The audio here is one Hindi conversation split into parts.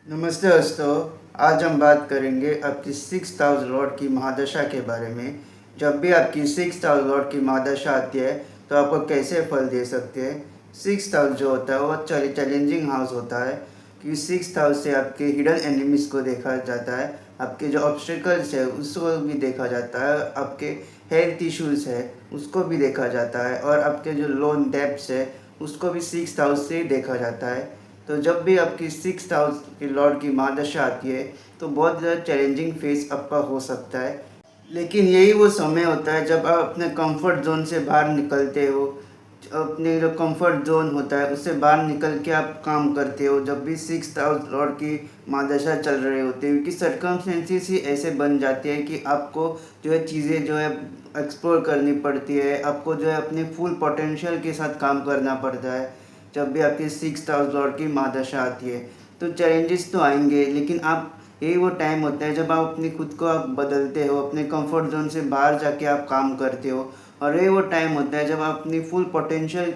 नमस्ते दोस्तों। आज हम बात करेंगे आपकी सिक्स हाउस लॉर्ड की महादशा के बारे में। जब भी आपकी सिक्स हाउस लॉर्ड की महादशा आती है तो आपको कैसे फल दे सकते हैं। सिक्स हाउस जो होता है वो चैलेंजिंग हाउस होता है, क्योंकि सिक्स हाउस से आपके हिडन एनिमीज़ को देखा जाता है, आपके जो ऑब्स्टिकल्स है उसको भी देखा जाता है, आपके हेल्थ इश्यूज़ है उसको भी देखा जाता है, और आपके जो लोन डेब्ट्स है उसको भी सिक्स हाउस से ही देखा जाता है। तो जब भी आपकी सिक्स हाउस के लॉर्ड की महादशा आती है तो बहुत ज़्यादा चैलेंजिंग फेस आपका हो सकता है। लेकिन यही वो समय होता है जब आप अपने कंफर्ट जोन से बाहर निकलते हो, अपने जो कंफर्ट जोन होता है उससे बाहर निकल के आप काम करते हो। जब भी सिक्स हाउस लॉर्ड की महादशा चल रही होती है, क्योंकि सर्कमस्टेंसेस ही ऐसे बन जाते हैं कि आपको जो है चीज़ें जो है एक्सप्लोर करनी पड़ती है, आपको जो है अपने फुल पोटेंशियल के साथ काम करना पड़ता है। जब भी आपकी सिक्स हाउस लॉर्ड की महादशा आती है तो चैलेंजेस तो आएंगे, लेकिन आप यही वो टाइम होता है जब आप अपनी खुद को आप बदलते हो, अपने कंफर्ट जोन से बाहर जाके आप काम करते हो। और यही वो टाइम होता है जब आप अपनी फुल पोटेंशियल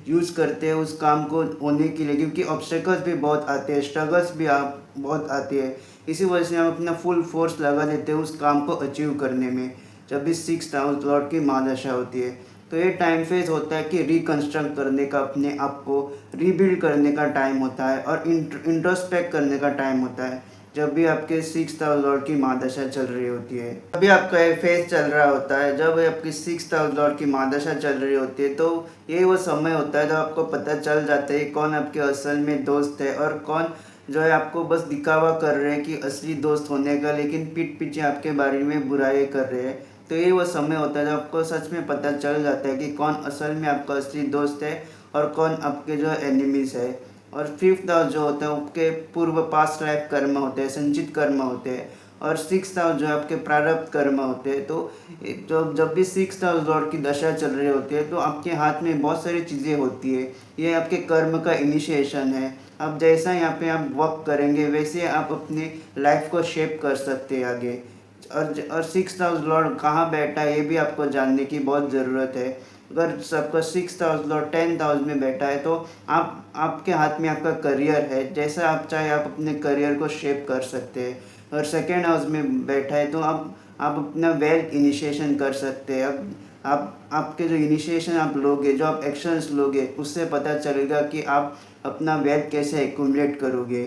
यूज़ करते हो उस काम को होने के लिए, क्योंकि ऑब्स्टेकल्स भी बहुत आते हैं, स्ट्रगल्स भी आप बहुत आते हैं। इसी वजह से हम अपना फुल फोर्स लगा देते हैं उस काम को अचीव करने में। जब भी सिक्स हाउस लॉर्ड की महादशा होती है तो ये टाइम फेज होता है कि रिकन्स्ट्रक्ट करने का, अपने आप को रीबिल्ड करने का टाइम होता है, और इंट्रोस्पेक्ट करने का टाइम होता है। जब भी आपके सिक्स हाउस लॉर्ड की महादशा चल रही होती है, अभी आपका ये फेज चल रहा होता है, जब आपकी सिक्स हाउस लॉर्ड की महादशा चल रही होती है तो ये वो समय होता है जब आपको पता चल जाता है कौन आपके असल में दोस्त है और कौन जो है आपको बस दिखावा कर रहे हैं कि असली दोस्त होने का, लेकिन पीठ पीछे आपके बारे में बुराई कर रहे हैं। तो ये वो समय होता है जब आपको सच में पता चल जाता है कि कौन असल में आपका असली दोस्त है और कौन आपके जो एनिमीज़ है। और फिफ्थ हाउस जो होता है आपके पूर्व पास्ट लाइफ कर्म होते हैं, संचित कर्म होते हैं। और सिक्स हाउस जो है आपके प्रारब्ध कर्म होते हैं। तो जब भी सिक्स हाउस लॉर्ड की दशा चल रही होती है तो आपके हाथ में बहुत सारी चीज़ें होती है। ये आपके कर्म का इनिशिएशन है। अब जैसा यहाँ पे आप वर्क करेंगे वैसे आप अपनी लाइफ को शेप कर सकते हैं आगे। और सिक्स हाउस लॉर्ड कहाँ बैठा है ये भी आपको जानने की बहुत ज़रूरत है। अगर सबका six house Lord 10th house में बैठा है तो आपके हाथ में आपका करियर है, जैसा आप चाहे आप अपने करियर को शेप कर सकते हैं। और सेकेंड हाउस में बैठा है तो आप अपना वेल्थ इनिशिएशन कर सकते हैं। अब आप आपके जो इनिशिएशन आप लोगे, जो आप एक्शंस लोगे, उससे पता चलेगा कि आप अपना वेल्थ कैसे एक्यूमुलेट करोगे।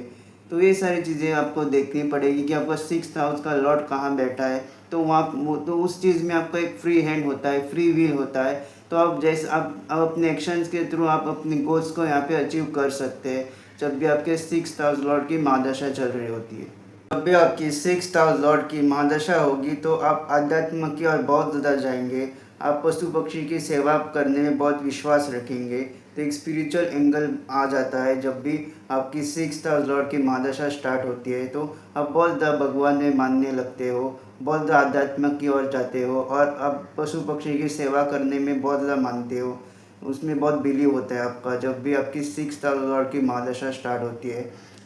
तो ये सारी चीज़ें आपको देखनी पड़ेगी कि आपका सिक्स हाउस का लॉर्ड कहाँ बैठा है। तो वहाँ वो तो उस चीज़ में आपका एक फ्री हैंड होता है, फ्री विल होता है। तो आप जैसे आप अपने एक्शंस के थ्रू आप अपने गोल्स को यहाँ पे अचीव कर सकते हैं जब भी आपके सिक्स हाउस लॉर्ड की महादशा चल रही होती है। जब भी आपकी सिक्स हाउस लॉर्ड की महादशा होगी तो आप आध्यात्म की ओर बहुत ज़्यादा जाएंगे। आप पशु पक्षी की सेवा करने में बहुत विश्वास रखेंगे। तो एक स्पिरिचुअल एंगल आ जाता है जब भी आपकी सिक्स हाउस लॉर्ड की महादशा स्टार्ट होती है। तो आप बहुत ज़्यादा भगवान में मानने लगते हो, बहुत ज़्यादा आध्यात्म की ओर जाते हो, और आप पशु पक्षी की सेवा करने में बहुत ज़्यादा मानते हो, उसमें बहुत बिलीव होता है आपका जब भी आपकी सिक्स हाउस लॉर्ड की महादशा स्टार्ट होती है।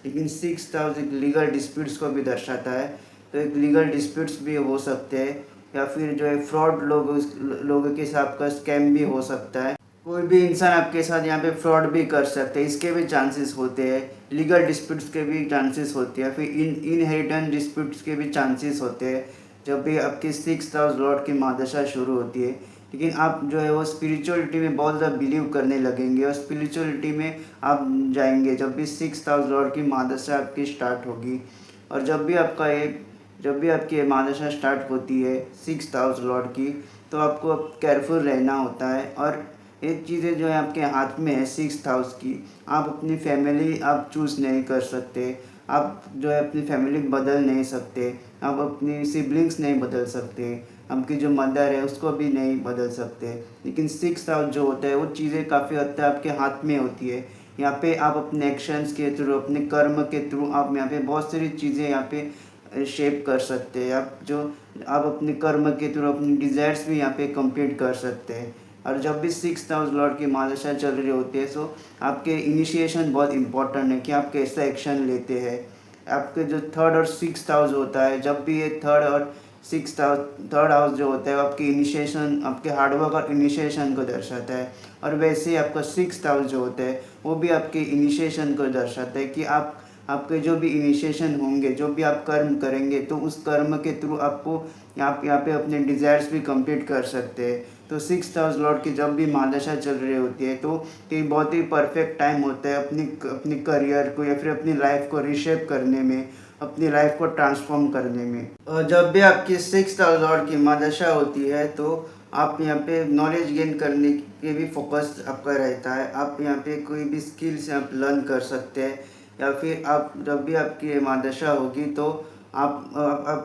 लेकिन सिक्स हाउस एक लीगल डिस्प्यूट्स को भी दर्शाता है। तो एक लीगल डिस्प्यूट्स भी हो सकते हैं, या फिर जो है फ्रॉड लोगों के साथ का स्कैम भी हो सकता है। कोई भी इंसान आपके साथ यहाँ पे फ्रॉड भी कर सकते हैं, इसके भी चांसेस होते हैं। लीगल डिस्प्यूट्स के भी चांसेस होते हैं, फिर इनहेरिटेंस डिस्प्यूट्स के भी चांसेस होते हैं जब भी आपकी सिक्स हाउस लॉर्ड की महादशा शुरू होती है। लेकिन आप जो है वो स्पिरिचुअलिटी में बहुत ज़्यादा बिलीव करने लगेंगे और स्पिरिचुअलिटी में आप जाएंगे जब भी सिक्स हाउस लॉर्ड की महादशा आपकी स्टार्ट होगी। और जब भी आपकी महादशा स्टार्ट होती है सिक्स हाउस लॉर्ड की, तो आपको अब केयरफुल रहना होता है। और एक चीज़ें जो है आपके हाथ में है सिक्स हाउस की, आप अपनी फैमिली आप चूज़ नहीं कर सकते, आप जो है अपनी फैमिली बदल नहीं सकते, आप अपनी सिबलिंग्स नहीं बदल सकते, आपकी जो मदर है उसको भी नहीं बदल सकते। लेकिन सिक्स हाउस जो होता है वो चीज़ें काफ़ी हद तक आपके हाथ में होती है। यहाँ पे आप अपने एक्शंस के थ्रू, अपने कर्म के थ्रू आप यहाँ पे बहुत सारी चीज़ें यहाँ पे शेप कर सकते हैं। आप अपने कर्म के थ्रू अपनी डिज़ायर्स भी यहाँ पे कंप्लीट कर सकते हैं। और जब भी सिक्स हाउस लॉर्ड की महादशा चल रही होती है सो आपके इनिशिएशन बहुत इंपॉर्टेंट है कि आप कैसा एक्शन लेते हैं। आपके जो थर्ड और सिक्स हाउस होता है, जब भी ये थर्ड हाउस जो होता है आपके इनिशिएशन, आपके हार्डवर्क और इनिशिएशन को दर्शाता है। और वैसे ही आपका सिक्स हाउस जो होता है वो भी आपके इनिशिएशन को दर्शाता है कि आपके जो भी इनिशिएशन होंगे, जो भी आप कर्म करेंगे, तो उस कर्म के थ्रू आपको आप यहाँ पे अपने डिज़ायर्स भी कंप्लीट कर सकते हैं। तो 6th हाउस लॉर्ड की जब भी महादशा चल रही होती है तो ये बहुत ही परफेक्ट टाइम होता है अपनी अपनी करियर को या फिर अपनी लाइफ को रीशेप करने में, अपनी लाइफ को ट्रांसफॉर्म करने में। और जब भी आपकी 6th हाउस लॉर्ड की महादशा होती है तो आप यहाँ पे नॉलेज गेन करने के भी फोकस आपका रहता है। आप यहाँ पे कोई भी स्किल्स आप लर्न कर सकते हैं, या फिर आप जब भी आपकी महादशा होगी तो आप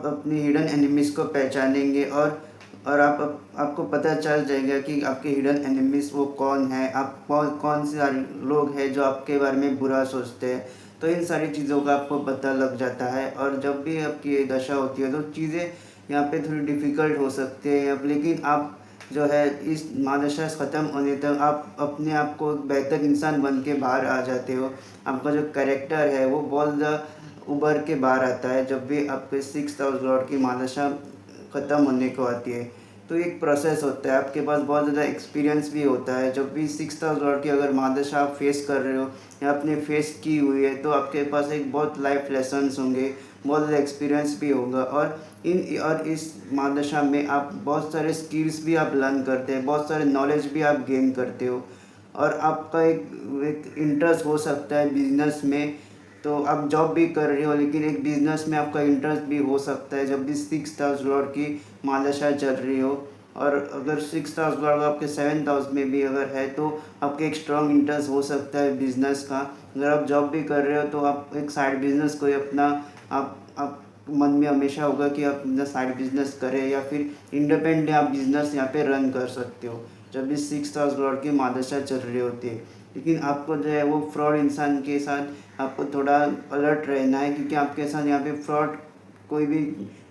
अपनी हिडन एनिमीज़ को पहचानेंगे, और आपको पता चल जाएगा कि आपके हिडन एनिमीज़ वो कौन है, आप कौन से लोग हैं जो आपके बारे में बुरा सोचते हैं। तो इन सारी चीज़ों का आपको पता लग जाता है। और जब भी आपकी ये दशा होती है तो चीज़ें यहाँ पे थोड़ी डिफ़िकल्ट हो सकती है, अब लेकिन आप जो है इस महादशा ख़त्म होने तक आप अपने आप को एक बेहतर इंसान बन के बाहर आ जाते हो। आपका जो कैरेक्टर है वो बहुत ज़्यादा उभर के बाहर आता है जब भी आपके 6th हाउस लॉर्ड की महादशा ख़त्म होने को आती है। तो एक प्रोसेस होता है, आपके पास बहुत ज़्यादा एक्सपीरियंस भी होता है। जब भी 6th हाउस लॉर्ड की अगर महादशा आप फेस कर रहे हो या आपने फेस की हुई है तो आपके पास एक बहुत लाइफ लेसन्स होंगे, बहुत ज़्यादा एक्सपीरियंस भी होगा। और इस महादशा में आप बहुत सारे स्किल्स भी आप लर्न करते हैं, बहुत सारे नॉलेज भी आप गेन करते हो। और आपका एक इंटरेस्ट हो सकता है बिजनेस में, तो आप जॉब भी कर रहे हो लेकिन एक बिजनेस में आपका इंटरेस्ट भी हो सकता है जब भी 6th हाउस लॉर्ड की महादशा चल रही हो। और अगर 6th हाउस लॉर्ड आपके 7th हाउस में भी अगर है तो आपके एक स्ट्रॉन्ग इंटरेस्ट हो सकता है बिजनेस का। अगर आप जॉब भी कर रहे हो तो आप एक साइड बिजनेस कोई अपना आप मन में हमेशा होगा कि आप अपना साइड बिजनेस करें, या फिर इंडिपेंडेंट आप बिजनेस यहाँ पे रन कर सकते हो जब भी 6th हाउस लॉर्ड की महादशा चल रही होती है। लेकिन आपको जो है वो फ्रॉड इंसान के साथ आपको थोड़ा अलर्ट रहना है, क्योंकि आपके साथ यहाँ पे फ्रॉड कोई भी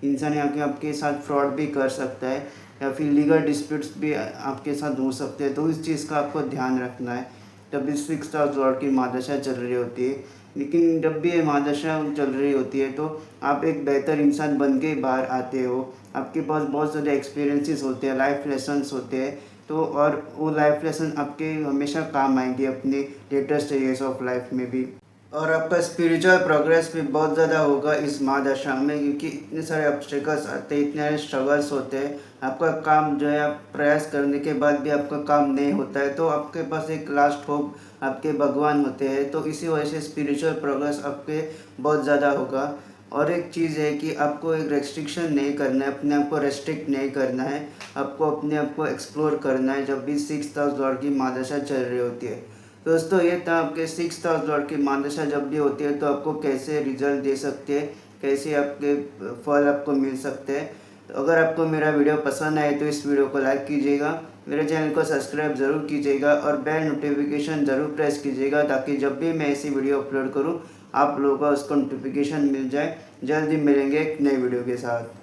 इंसान यहाँ के आपके साथ फ्रॉड भी कर सकता है, या फिर लीगल डिस्प्यूट्स भी आपके साथ हो सकते हैं। तो इस चीज़ का आपको ध्यान रखना है जब भी 6th हाउस लॉर्ड की महादशा चल रही होती है। लेकिन जब भी ये महादशा चल रही होती है तो आप एक बेहतर इंसान बन के बाहर आते हो। आपके पास बहुत सारे एक्सपीरियंसेस होते हैं, लाइफ लेसन्स होते हैं। तो और वो लाइफ लेसन आपके हमेशा काम आएंगे अपने लेटर स्टेजेस ऑफ लाइफ में भी। और आपका स्पिरिचुअल प्रोग्रेस भी बहुत ज़्यादा होगा इस महादशा में, क्योंकि इतने सारे ऑब्स्टेकल्स आते हैं, इतने सारे स्ट्रगल्स होते हैं। आपका काम जो है आप प्रयास करने के बाद भी आपका काम नहीं होता है तो आपके पास एक लास्ट होप आपके भगवान होते हैं। तो इसी वजह से स्पिरिचुअल प्रोग्रेस आपके बहुत ज़्यादा होगा। और एक चीज़ है कि आपको एक रेस्ट्रिक्शन नहीं करना है, अपने आप को रेस्ट्रिक्ट नहीं करना है, आपको अपने आप को एक्सप्लोर करना है जब भी 6th हाउस लॉर्ड की महादशा चल रही होती है। दोस्तों ये था आपके 6th हाउस लॉर्ड की महादशा जब भी होती है तो आपको कैसे रिजल्ट दे सकते हैं, कैसे आपके फल आपको मिल सकते हैं। तो अगर आपको मेरा वीडियो पसंद आए तो इस वीडियो को लाइक कीजिएगा, मेरे चैनल को सब्सक्राइब ज़रूर कीजिएगा और बेल नोटिफिकेशन ज़रूर प्रेस कीजिएगा, ताकि जब भी मैं ऐसी वीडियो अपलोड करूं आप लोगों को उसको नोटिफिकेशन मिल जाए। जल्दी मिलेंगे एक नई वीडियो के साथ।